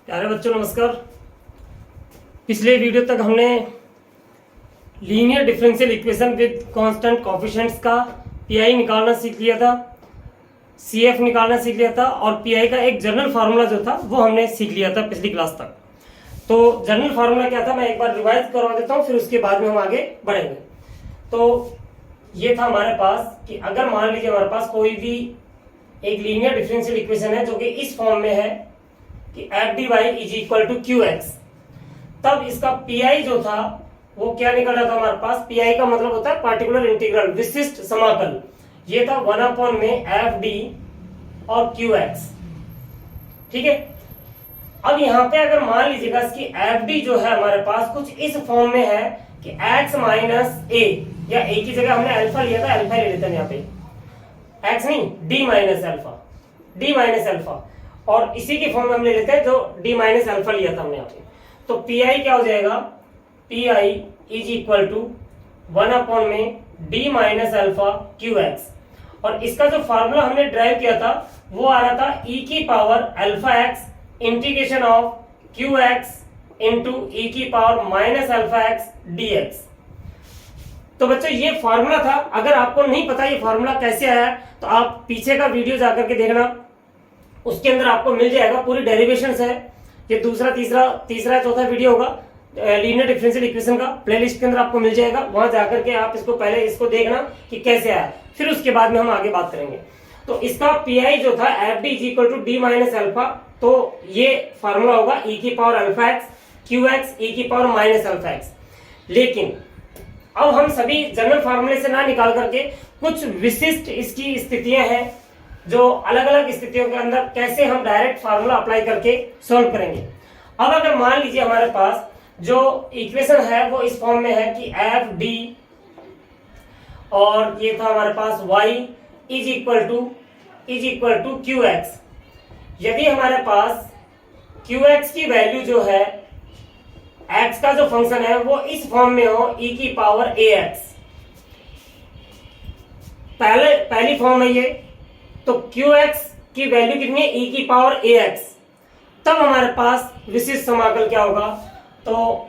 प्यारे बच्चों नमस्कार। पिछले वीडियो तक हमने linear differential equation with constant coefficients का पीआई निकालना सीख लिया था, सीएफ निकालना सीख लिया था और पीआई का एक जनरल फार्मूला जो था वो हमने सीख लिया था पिछली क्लास तक। तो जनरल फार्मूला क्या था मैं एक बार रिवाइज करवा देता हूँ, फिर उसके बाद में हम आगे बढ़ेंगे। तो ये था हमारे पास कि अगर मान लीजिए हमारे पास कोई भी एक लीनियर डिफरेंशियल इक्वेशन है जो कि इस फॉर्म में है कि F D Y is equal to Q X, तब इसका पीआई जो था वो क्या निकल रहा था हमारे पास। पीआई का मतलब होता है पार्टिकुलर इंटीग्रल, विशिष्ट समाकल। ये था 1 में एफ डी और क्यू एक्स। ठीक है, अब यहां पे अगर मान लीजिएगा इसकी एफ डी जो है हमारे पास कुछ इस फॉर्म में है कि एक्स माइनस ए, या ए की जगह हमने अल्फा लिया था, अल्फा ले लेते हैं यहाँ पे, एक्स नहीं D minus alpha, D minus alpha, और इसी के फॉर्म में हम ले लेते हैं जो डी माइनस अल्फा लिया था हमने यहाँ पे। तो पी आई क्या हो जाएगा, P I is equal to 1 में D minus alpha Q X, और इसका जो फार्मूला हमने ड्राइव किया था वो आ रहा था ई की power alpha x integration of q x into ई की power minus alpha x d x. तो बच्चों ये फार्मूला था। अगर आपको नहीं पता ये फार्मूला कैसे आया तो आप पीछे का वीडियो जाकर के देखना, उसके अंदर आपको मिल जाएगा, पूरी डेरिवेशंस है। ये दूसरा तीसरा चौथा वीडियो होगा लीनियर डिफरेंशियल इक्वेशन का, प्लेलिस्ट के अंदर आपको मिल जाएगा। वहां जाकर के आप इसको पहले इसको देखना कि कैसे आया, फिर उसके बाद में हम आगे बात करेंगे। तो इसका पीआई जो था F D is equal to D minus alpha, तो ये फार्मूला होगा ई की power alpha x q x e की पावर माइनस अल्फा एक्स। लेकिन अब हम सभी जनरल फार्मूले से ना निकाल करके कुछ विशिष्ट इसकी स्थितियां हैं जो अलग अलग स्थितियों के अंदर कैसे हम डायरेक्ट फार्मूला अप्लाई करके सॉल्व करेंगे। अब अगर मान लीजिए हमारे पास जो इक्वेशन है वो इस फॉर्म में है कि एफ डी और ये था हमारे पास y is equal to Q X. यदि हमारे पास क्यू एक्स की वैल्यू जो है, x का जो फंक्शन है वो इस फॉर्म में हो e की पावर ए एक्स, पहली फॉर्म है ये, तो QX की वैल्यू कितनी है e की पावर ax, तब हमारे पास विशिष्ट समाकल क्या होगा, तो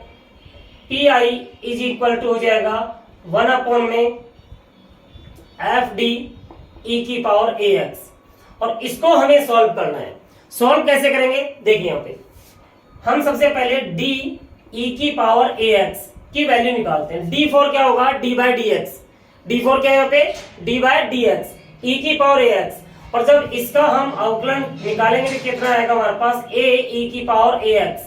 PI इज इक्वल टू हो जाएगा 1 में एफ डी ई की पावर ax, और इसको हमें सॉल्व करना है। सॉल्व कैसे करेंगे देखिए, यहाँ पे हम सबसे पहले d e की पावर ax की वैल्यू निकालते हैं। d4 क्या होगा, d by D x, d4 क्या है यहाँ पे, d by D x e की पावर ax, और जब इसका हम अवकलन निकालेंगे तो कितना आएगा हमारे पास, a e की पावर ax।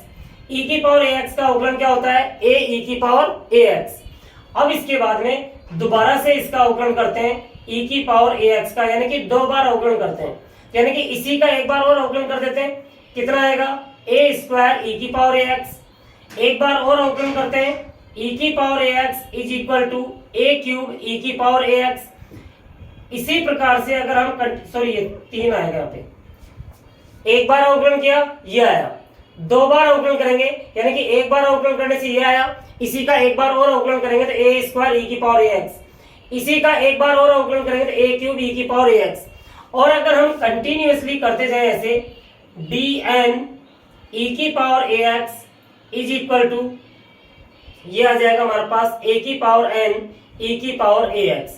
e की पावर ax का अवकलन क्या होता है, a e की पावर ax। अब इसके बाद में दोबारा से इसका अवकलन करते हैं e की पावर ax का, यानी कि 2 बार अवकलन करते हैं, यानी कि इसी का एक बार और अवकलन कर देते हैं, कितना आएगा, a स्क्वायर e की पावर ax। एक बार और अवकलन करते हैं e की power ax is equal to a cube e की पावर ax। इसी प्रकार से अगर हम ये 3 आएगा यहाँ पे, एक बार अवकलन किया ये आया, 2 बार अवकलन करेंगे यानी कि एक बार अवकलन करने से ये आया, इसी का एक बार और अवकलन करेंगे तो ए स्क्वायर ई की पावर ax, इसी का एक बार और अवकलन करेंगे तो ए क्यूब ई की पावर ax। और अगर हम कंटिन्यूअसली करते जाए ऐसे, डी एन ई की power ax is equal to ये आ जाएगा हमारे पास a की पावर n e की पावर ax।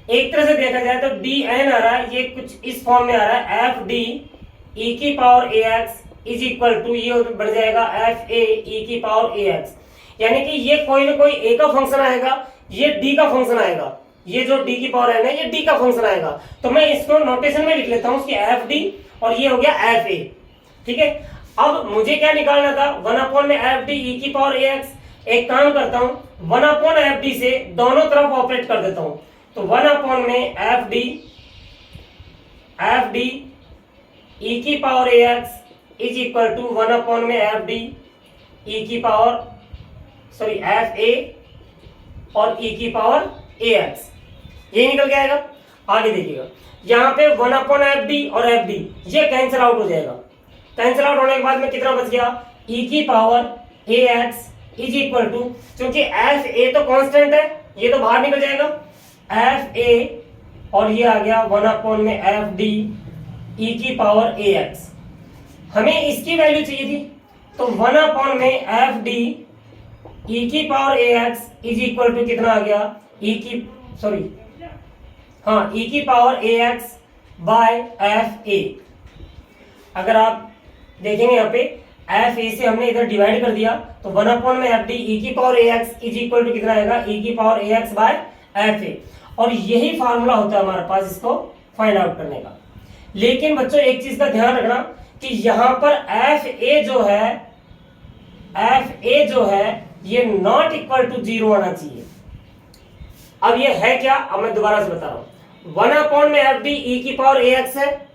एक तरह से देखा जाए तो डी एन आ रहा है, ये कुछ इस फॉर्म में आ रहा है, एफ डी ई की power ax is equal to ये बढ़ जाएगा एफ ए ई की पावर ax, यानी कि ये कोई ना कोई a का फंक्शन आएगा, ये d का फंक्शन आएगा, ये जो d की पावर n है ये d का फंक्शन आएगा। तो मैं इसको नोटेशन में लिख लेता हूँ, उसकी एफ डी और ये हो गया एफ ए। ठीक है, अब मुझे क्या निकालना था, 1 में एफ डी ई की पावर ax। एक काम करता हूँ, 1 एफ डी से दोनों तरफ ऑपरेट कर देता हूँ, तो 1 में एफ डी ई की power ax is equal to 1 में एफ डी ई की पावर एफ ए और ई की पावर ax, ये निकल के आएगा। आगे देखिएगा यहाँ पे 1 एफ डी और एफ डी ये कैंसिल आउट हो जाएगा, कैंसिल आउट होने के बाद में कितना बच गया, ई की power ax is equal to, क्योंकि एफ ए तो कांस्टेंट है ये तो बाहर निकल जाएगा, एफ ए और ये आ गया 1 में एफ डी ई की पावर ax। हमें इसकी वैल्यू चाहिए थी, तो 1 में एफ डी ई की power A X is equal to कितना आ गया, ई की power A X by F A. अगर आप देखेंगे यहाँ पे एफ ए से हमने इधर डिवाइड कर दिया, तो 1 में एफ डी ई की power A X is equal to कितना आएगा, ई की power A X by F A. और यही फार्मूला होता है हमारे पास इसको फाइंड आउट करने का। लेकिन बच्चों एक चीज का ध्यान रखना कि यहां पर एफ ए जो है ये नॉट इक्वल टू 0 आना चाहिए। अब ये है क्या, अब मैं दोबारा से बता रहा हूं। 1 में एफ डी ई की पावर ए एक्स है,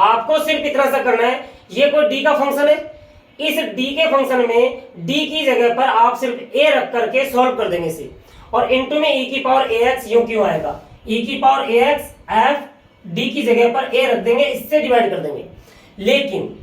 आपको सिर्फ इतना सा करना है, ये कोई डी का फंक्शन है, इस डी के फंक्शन में डी की जगह पर आप सिर्फ ए रख करके सॉल्व कर देंगे इसे, और इनटू में ई की पावर ए एक्स यूं क्यों आएगा, ई की power A x F D की जगह पर ए रख देंगे, इससे डिवाइड कर देंगे। लेकिन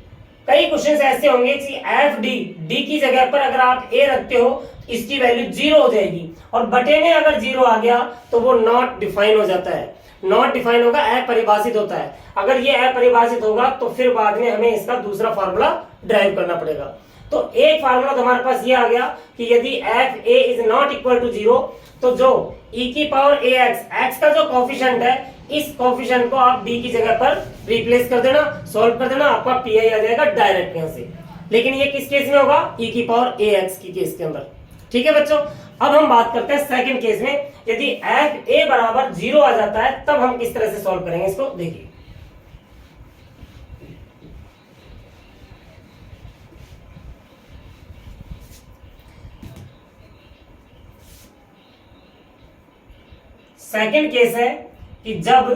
कई क्वेश्चन ऐसे होंगे कि एफ डी डी की जगह पर अगर आप ए रखते हो इसकी वैल्यू 0 हो जाएगी, और बटे में अगर 0 आ गया तो वो नॉट डिफाइन हो जाता है। नॉट डिफाइन होगा, अपरिभाषित होता है। अगर ये अपरिभाषित होगा तो फिर बाद में हमें इसका दूसरा फार्मूला ड्राइव करना पड़ेगा। तो एक फार्मूला तो हमारे पास ये आ गया कि यदि F A is not equal to 0, तो जो ई की पावर ए एक्स, एक्स का जो कोफिशिएंट है, इस कोफिशिएंट को आप डी की जगह पर रिप्लेस कर देना, सॉल्व कर देना, आपका पीआई आ जाएगा डायरेक्ट यहां से। लेकिन ये किस केस में होगा, ई की पावर ए एक्स की केस के अंदर। ठीक है बच्चों, अब हम बात करते हैं सेकंड केस में। यदि एफ ए बराबर 0 आ जाता है तब हम किस तरह से सॉल्व करेंगे इसको, देखिए। सेकंड केस है कि जब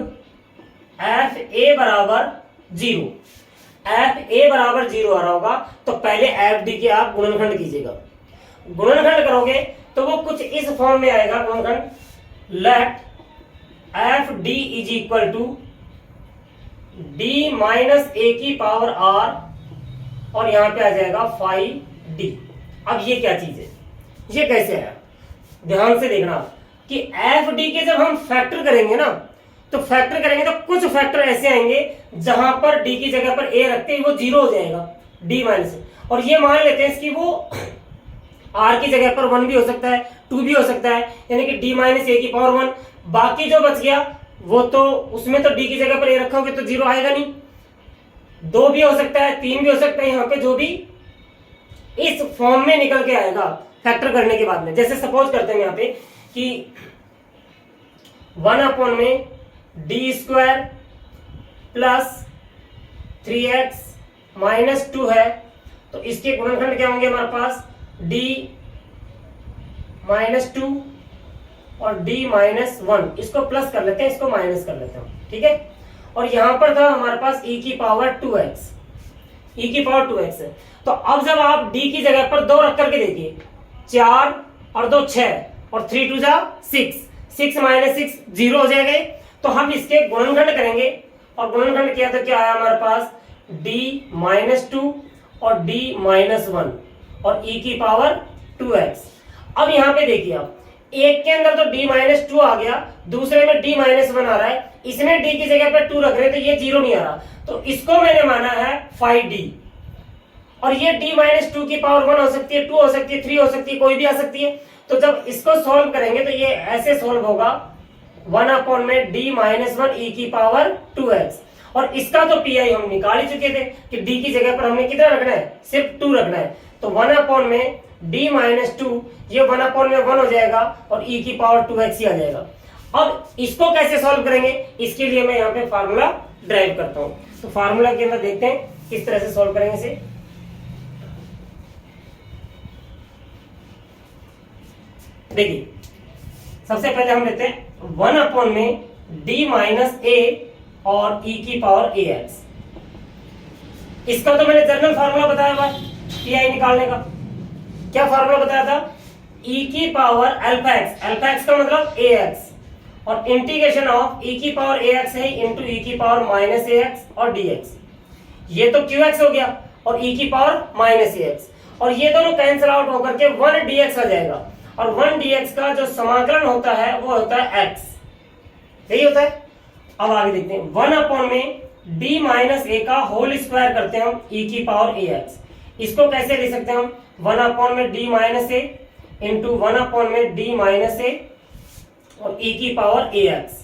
एफ ए बराबर 0 आ रहा होगा तो पहले एफ डी के आप गुणनखंड कीजिएगा। गुणनखंड करोगे तो वो कुछ इस फॉर्म में आएगा गुणनखंड, let F D is equal to D minus a की पावर आर, और यहां पे आ जाएगा 5d। अब ये क्या चीज है, ये कैसे है, ध्यान से देखना कि एफ डी के जब हम फैक्टर करेंगे ना, तो फैक्टर करेंगे तो कुछ फैक्टर ऐसे आएंगे जहां पर डी की जगह पर ए रखते ही वो 0 हो जाएगा, डी माइनस। और ये मान लेते हैं इसकी वो आर की जगह पर 1 भी हो सकता है, 2 भी हो सकता है, यानी कि डी माइनस ए की पावर 1। बाकी जो बच गया वो तो उसमें तो डी की जगह पर ए रखोगे तो 0 आएगा नहीं, 2 भी हो सकता है, 3 भी हो सकता है, यहाँ पे जो भी इस फॉर्म में निकल के आएगा फैक्टर करने के बाद में। जैसे सपोज करते हैं यहाँ पे कि 1 में D square plus 3x minus 2 है, तो इसके गुणनखंड क्या होंगे हमारे पास, d माइनस 2 और d माइनस 1। इसको प्लस कर लेते हैं, इसको माइनस कर लेते हैं, ठीक है। और यहां पर था हमारे पास e की पावर 2x, e की पावर 2x है। तो अब जब आप d की जगह पर 2 रख करके देखिए, 4 और 2 6 और 3 2 जा 6, 6 माइनस 6 0 हो जाएगा। तो हम इसके गुणनखंड करेंगे, और गुणनखंड किया तो क्या आया हमारे पास, d माइनस 2 और d माइनस 1 और e की पावर 2x। अब यहाँ पे देखिए, आप एक के अंदर तो d माइनस 2 आ गया, दूसरे में d माइनस 1 आ रहा है, इसमें d की जगह पर 2 रख रहे हैं तो ये 0 नहीं आ रहा, तो इसको मैंने माना है 5d। और ये d माइनस 2 की पावर 1 हो सकती है, 2 हो सकती है, 3 हो सकती है, कोई भी आ सकती है। तो जब इसको सॉल्व करेंगे तो ये ऐसे सॉल्व होगा, 1 में d माइनस 1 e की पावर 2x। और इसका तो पीआई हम निकाल ही चुके थे कि d की जगह पर हमने कितना रखना है, सिर्फ 2 रखना है। तो 1 में d माइनस 2, ये 1 में 1 हो जाएगा और e की पावर 2x ही आ जाएगा। अब इसको कैसे सॉल्व करेंगे, इसके लिए मैं यहाँ पे फार्मूला ड्राइव करता हूँ। तो फार्मूला के अंदर देखते हैं किस तरह से सॉल्व करेंगे इसे। देखिए, सबसे पहले हम लेते हैं 1 में d माइनस a और e की पावर ax। इसका तो मैंने जनरल फार्मूला बताया हुआ पीआई निकालने का। क्या फार्मूला बताया था, e की power alpha x, alpha x का मतलब ax, और इंटीग्रेशन ऑफ e की पावर ax है इंटू e की पावर माइनस ax और dx। ये तो qx हो गया और e की पावर माइनस ax, और ये दोनों कैंसिल आउट होकर के 1 dx आ जाएगा, और 1 dx का जो समाकलन होता है वो होता है x, यही होता है। अब आगे देखते हैं, 1 में d माइनस a का होल स्क्वायर करते हैं हम e की पावर ax। इसको कैसे ले सकते हैं हम, 1 में डी माइनस ए इंटू 1 में डी माइनस ए और e की पावर ax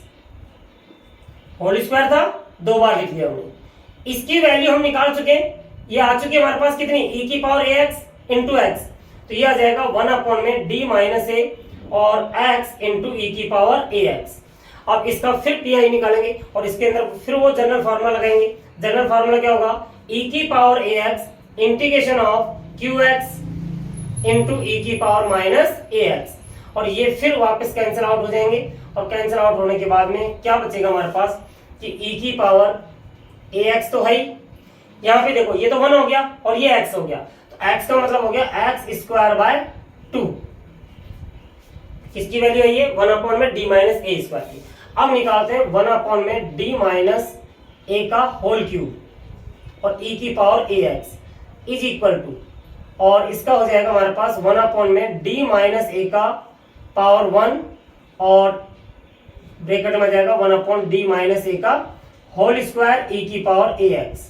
होल स्क्वायर था, 2 बार लिख लिया हमने। इसकी वैल्यू हम निकाल चुके हैं, ये आ चुकी है हमारे पास कितनी, e की पावर ax इंटू एक्स, तो ये आ जाएगा 1 में डी माइनस ए और x इंटू ई की पावर ax। अब इसका फिर पीआई निकालेंगे और इसके अंदर फिर वो जनरल फार्मूला लगाएंगे। जनरल फार्मूला क्या होगा, e की power ax integration of qx into ई की पावर माइनस ax, और ये फिर वापस कैंसिल आउट हो जाएंगे। और कैंसिल आउट होने के बाद में क्या बचेगा हमारे पास कि e की पावर ax तो है ही, यहाँ पे देखो ये तो 1 हो गया और ये x हो गया, तो x का मतलब हो गया x स्क्वायर बाय 2। किसकी वैल्यू है ये, 1 में डी माइनस ए स्क्वायर की। अब निकालते हैं 1 में डी माइनस ए का होल क्यूब और e की power ax is equal to, और इसका हो जाएगा हमारे पास 1 में डी माइनस ए का पावर 1 और ब्रैकेट में जाएगा 1 डी माइनस ए का होल स्क्वायर e की पावर ax।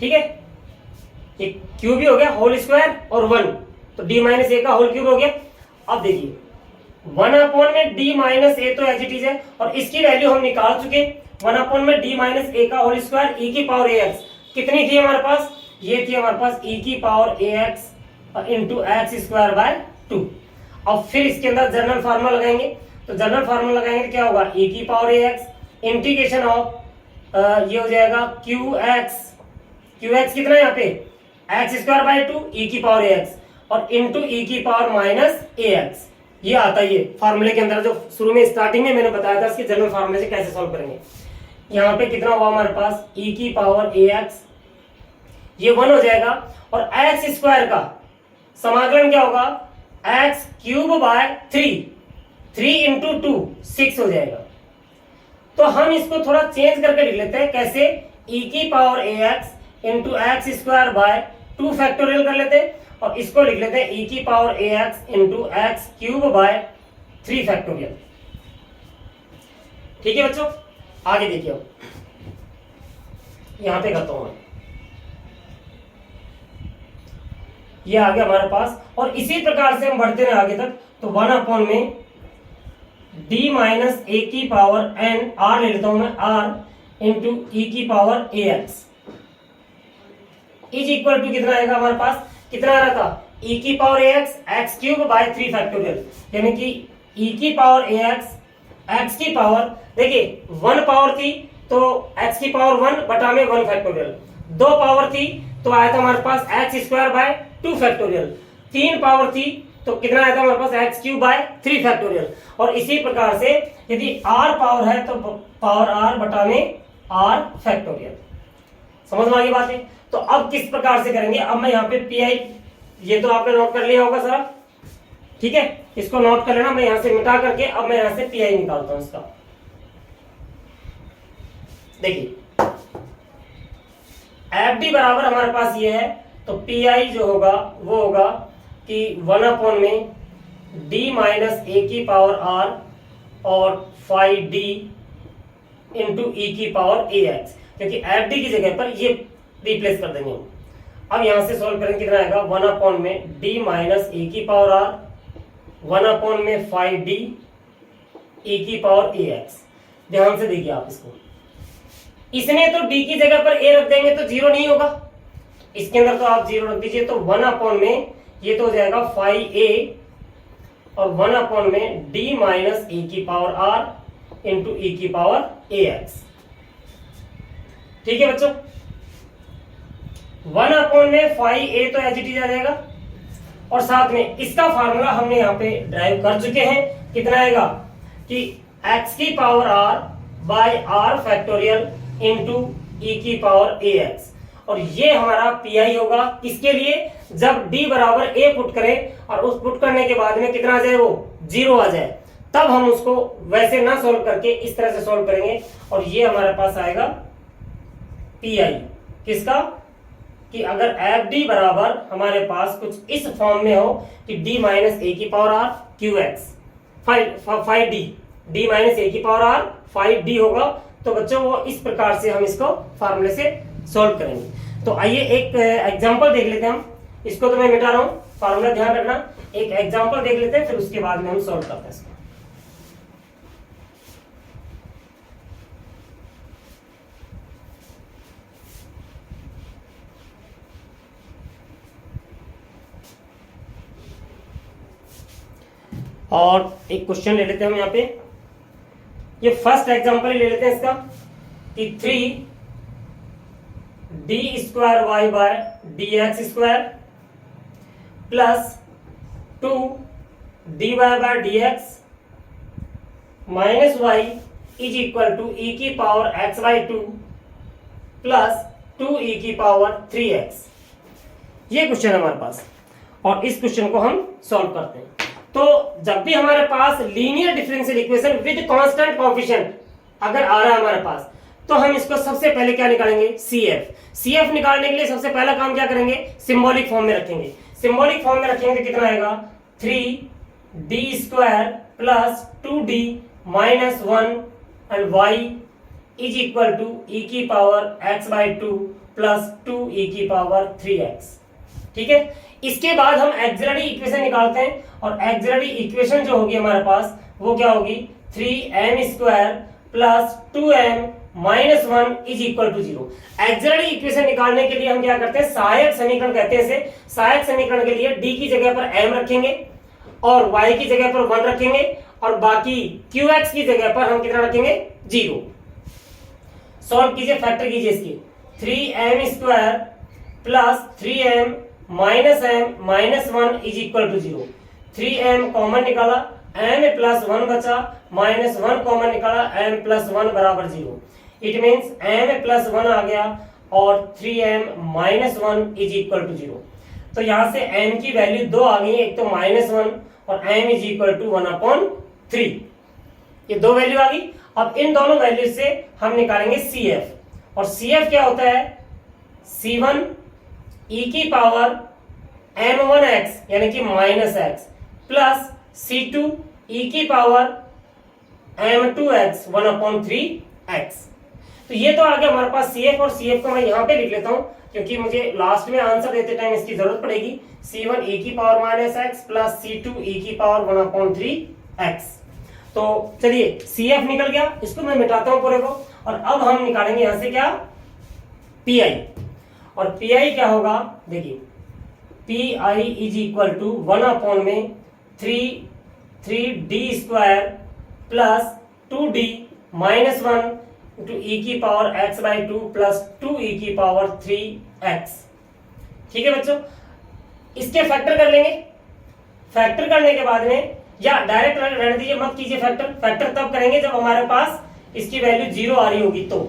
ठीक है, ये क्यूब भी हो गया, होल स्क्वायर और 1, तो डी माइनस ए का होल क्यूब हो गया। अब देखिए 1 में डी माइनस ए तो एज इट इज है, और इसकी वैल्यू हम निकाल चुके। 1 में डी माइनस ए का होल स्क्वायर e की पावर ax कितनी थी हमारे पास, ये थी हमारे पास e की power ax into x square by 2। अब फिर इसके अंदर जनरल फार्मूला लगाएंगे, तो जनरल फार्मूला लगाएंगे तो क्या होगा, e की पावर ax इंटीग्रेशन ऑफ ये हो जाएगा qx कितना है यहाँ पे, एक्स स्क्वायर बाय 2 e की पावर ax और इंटू ई की पावर माइनस ax। ये आता है ये फार्मूले के अंदर, जो शुरू में स्टार्टिंग में मैंने बताया था इसके जनरल फार्मूले से कैसे सॉल्व करेंगे। यहाँ पे कितना हुआ हमारे पास, e की पावर ax, ये 1 हो जाएगा, और एक्स स्क्वायर का समाकलन क्या होगा, एक्स क्यूब बाय 3 इंटू 2 6 हो जाएगा। तो हम इसको थोड़ा चेंज करके लिख लेते हैं, कैसे, e की power ax into x square by 2 factorial कर लेते हैं, और इसको लिख लेते हैं e की power ax into x cube by 3 factorial. ठीक है बच्चों, आगे देखिए, यहां पे करता हूं मैं, ये आ गया हमारे पास, और इसी प्रकार से हम बढ़ते रहे आगे तक। तो 1 में d माइनस ए की पावर n, r ले लेता हूं मैं, r इंटू ई की power ax is equal to कितना आएगा हमारे पास, कितना आ रहा था, e की power ax x cube by 3 factorial, यानी कि e की पावर ax x की पावर, देखिए 1 पावर थी तो x की पावर 1 बटा में 1 फैक्टोरियल, 2 पावर थी तो आया था हमारे पास x square by 2 factorial, 3 power थी तो कितना आया था हमारे पास एक्स क्यूब बाय 3 फैक्टोरियल। और इसी प्रकार से यदि r पावर है तो पावर r बटा में r फैक्टोरियल। समझ में आ गई बात है। तो अब किस प्रकार से करेंगे, अब मैं यहाँ पे पी, ये तो आपने नोट कर लिया होगा सारा, ठीक है, इसको नोट कर लेना। मैं यहां से मिटा करके अब मैं यहां से पी निकालता हूं इसका। देखिए एफ डी बराबर हमारे पास ये है, तो पी आई जो होगा वो होगा कि 1 में डी माइनस ए की पावर आर और 5 डी इंटू ई की पावर ए एक्स, क्योंकि एफ डी की जगह पर ये रिप्लेस कर देंगे। अब यहां से सॉल्व करेंगे, कितना आएगा, 1 में डी माइनस ए की पावर आर, 1 में 5 डी ई की पावर ए एक्स। ध्यान से देखिए आप इसको, इसमें तो d की जगह पर a रख देंगे तो 0 नहीं होगा, इसके अंदर तो आप 0 रख दीजिए, तो 1 में ये तो हो जाएगा 5a और 1 में d माइनस ए की पावर r इंटू ई की पावर ax। ठीक है बच्चों, 1 में 5a तो एज इट इज आ जाएगा, और साथ में इसका फार्मूला हमने यहाँ पे ड्राइव कर चुके हैं। कितना आएगा कि x की power r by r factorial into ई की पावर ax, और ये हमारा पी होगा। किसके लिए, जब d बराबर a पुट करें और उस पुट करने के बाद में कितना आ जाए, वो 0 आ जाए, तब हम उसको वैसे ना सॉल्व करके इस तरह से सॉल्व करेंगे, और ये हमारे पास आएगा पी किसका, कि अगर एफ डी बराबर हमारे पास कुछ इस फॉर्म में हो कि d माइनस ए की power r q x 5 D minus a की पावर आर 5 डी होगा, तो बच्चों वो इस प्रकार से हम इसको फार्मूले से सॉल्व करेंगे। तो आइए एक एग्जांपल देख लेते हैं हम। इसको तो मैं मिटा रहा हूँ, फार्मूला ध्यान रखना। एक एग्जांपल देख लेते हैं, फिर उसके बाद में हम सॉल्व करते हैं इसको। और एक क्वेश्चन ले लेते हैं हम यहाँ पे। ये फर्स्ट एग्जांपल ले लेते हैं इसका कि 3 D square y by D x square plus 2 D y by D x minus y is equal to e की power x by 2 plus 2 e की पावर 3x। ये क्वेश्चन है हमारे पास, और इस क्वेश्चन को हम सॉल्व करते हैं। तो जब भी हमारे पास linear differential equation with constant coefficient अगर आ रहा है हमारे पास, तो हम इसको सबसे पहले क्या निकालेंगे, CF निकालने के लिए सबसे पहला काम क्या करेंगे, सिंबॉलिक फॉर्म में रखेंगे। सिंबॉलिक फॉर्म में रखेंगे तो कितना आएगा, 3d square plus 2d minus 1 and y is equal to e की power x by 2 plus 2 e की पावर 3x। ठीक है, इसके बाद हम एक्सिलरी इक्वेशन निकालते हैं, और एक्सिलरी इक्वेशन जो होगी हमारे पास वो क्या होगी, 3m square plus 2m minus 1 is equal to 0। Auxiliary equation निकालने के लिए हम क्या करते हैं, सहायक समीकरण कहते हैं इसे। सहायक समीकरण के लिए d की जगह पर m रखेंगे और y की जगह पर 1 रखेंगे, और बाकी qx की जगह पर हम कितना रखेंगे, 0। सॉल्व कीजिए, फैक्टर कीजिए इसकी। 3m square plus 3m minus m minus 1 is equal to 0। 3m common निकाला, m प्लस 1 बचा, माइनस 1 कॉमन निकाला, m प्लस 1 बराबर 0। इट मीन्स m प्लस 1 आ गया और 3m minus 1 is equal to 0। तो यहां से m की वैल्यू 2 आ गई, एक तो माइनस 1 और m इज इक्वल टू 1/3। ये दो वैल्यू आ गई। अब इन दोनों वैल्यू से हम निकालेंगे CF, और CF क्या होता है, C1 e की पावर m1x यानी कि minus x plus C2 e की पावर m2x 1/3x। तो ये तो आ गया हमारे पास CF, और CF को मैं यहाँ पे लिख लेता हूं क्योंकि मुझे लास्ट में आंसर देते टाइम इसकी जरूरत पड़ेगी। C1 e की power minus x plus C2 e की पावर 1/3x। तो चलिए CF निकल गया, इसको मैं मिटाता हूं पूरे को, और अब हम निकालेंगे यहां से क्या, PI। और PI क्या होगा, देखिए PI is equal to 1/3d square plus 2d minus 1 into ई की power x by 2 plus 2 e की पावर 3x। ठीक है बच्चों, इसके फैक्टर कर लेंगे। फैक्टर करने के बाद में, या डायरेक्ट रहने दीजिए, मत कीजिए फैक्टर। फैक्टर तब करेंगे जब हमारे पास इसकी वैल्यू 0 आ रही होगी, तो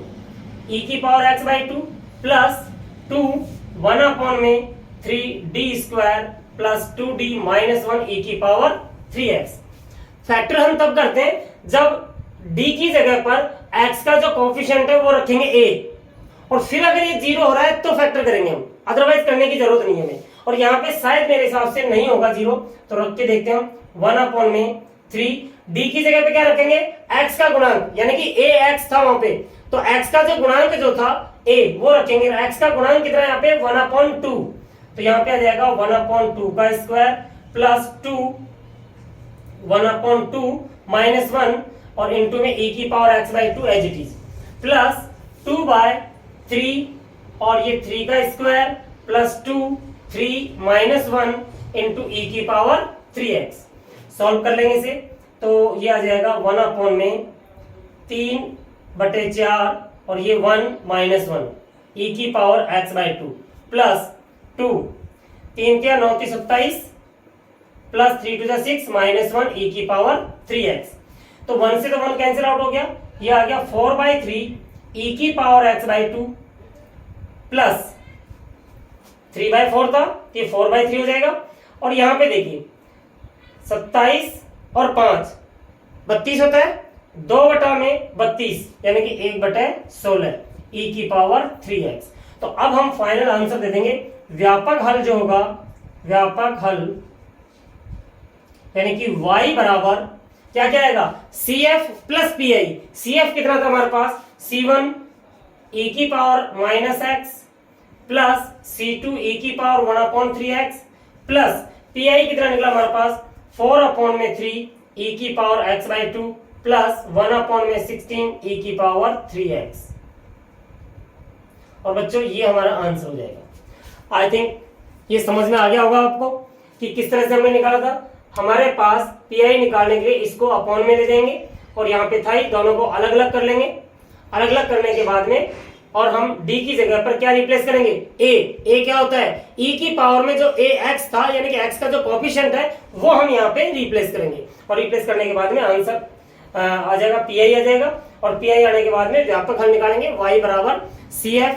ई की power x by 2 plus 2 1/3d square plus 2d minus 1 ई की पावर 3x। फैक्टर हम तब करते हैं जब d की जगह पर x का जो कोएफिशिएंट है वो रखेंगे a, और फिर अगर ये 0 हो रहा है तो फैक्टर करेंगे हम, अदरवाइज करने की जरूरत नहीं है हमें। और यहाँ पे शायद मेरे हिसाब से नहीं होगा 0, तो रख के देखते हैं हम। 1/3 d की जगह पे क्या रखेंगे, x का गुणांक, यानी कि ax था वहां पे, तो x का जो गुणांक जो था a वो रखेंगे। x का गुणांक कितना है यहाँ पे, 1/2, तो यहाँ पे आ जाएगा 1/2 का स्क्वायर प्लस 2 1/2 माइनस 1 और इंटू में e की power x by 2 as it is, plus 2/3 और ये 3 का स्क्वायर प्लस 2 3 माइनस 1 इंटू ई की पावर 3x। सॉल्व कर लेंगे इसे, तो ये आ जाएगा 1/3/4 और ये 1 माइनस 1 ई की पावर x बाई 2 प्लस 2 3 क्या 9 की 27 प्लस 3 to 6 माइनस 1 ई की पावर 3x। तो 1 से तो 1 कैंसिल आउट हो गया, ये आ गया 4/3 ई की पावर x बाई 2 प्लस 3/4 था, ये 4/3 हो जाएगा। और यहां पे देखिए 27 और 5 32 होता है, 2/32 यानी कि 1/16 ई की पावर 3x। तो अब हम फाइनल आंसर दे देंगे। व्यापक हल जो होगा, व्यापक हल यानी कि y बराबर क्या क्या आएगा, CF प्लस PI। CF कितना था हमारे पास, C1 e की power minus x plus C2 e की पावर 1/3x प्लस PI कितना निकला हमारे पास 4/3 e की पावर x/2 प्लस 1/16 e की पावर 3x। और बच्चों ये हमारा आंसर हो जाएगा। आई थिंक ये समझ में आ गया होगा आपको कि किस तरह से हमने निकाला था। हमारे पास PI निकालने के लिए इसको अपॉन में ले जाएंगे और यहाँ पे था दोनों को अलग अलग कर लेंगे। अलग अलग करने के बाद में और हम D की जगह पर क्या रिप्लेस करेंगे A क्या होता है E की पावर में जो AX था यानी कि X का जो कोएफिशिएंट है वो हम यहाँ पे रिप्लेस करेंगे और रिप्लेस करने के बाद में आंसर आ जाएगा PI आ जाएगा और PI आने के बाद में व्यापक हल निकालेंगे y बराबर CF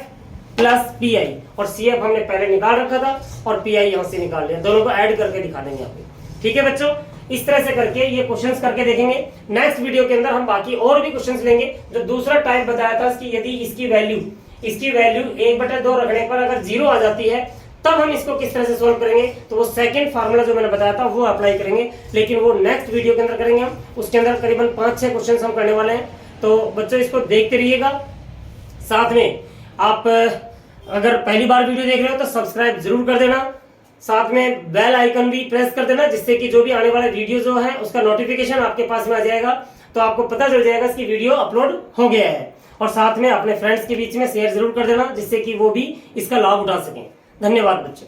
प्लस PI और CF हमने पहले निकाल रखा था और PI यहाँ से निकाल लिया। दोनों को ऐड करके दिखा देंगे यहाँ पे। ठीक है बच्चों, इस तरह से करके ये क्वेश्चंस करके देखेंगे। नेक्स्ट वीडियो के अंदर हम बाकी और भी क्वेश्चंस लेंगे। जो दूसरा टाइप बताया था कि यदि इसकी वैल्यू 1/2 रखने पर अगर 0 आ जाती है तब हम इसको किस तरह से सोल्व करेंगे, तो वो सेकंड फार्मूला जो मैंने बताया था वो अप्लाई करेंगे, लेकिन वो नेक्स्ट वीडियो के अंदर करेंगे हम। उसके अंदर करीबन 5-6 क्वेश्चन हम करने वाले हैं। तो बच्चों इसको देखते रहिएगा। साथ में आप अगर पहली बार वीडियो देख रहे हो तो सब्सक्राइब जरूर कर देना, साथ में बेल आइकन भी प्रेस कर देना, जिससे कि जो भी आने वाला वीडियो जो है उसका नोटिफिकेशन आपके पास में आ जाएगा, तो आपको पता चल जाएगा कि वीडियो अपलोड हो गया है। और साथ में अपने फ्रेंड्स के बीच में शेयर जरूर कर देना, जिससे कि वो भी इसका लाभ उठा सकें। धन्यवाद बच्चों।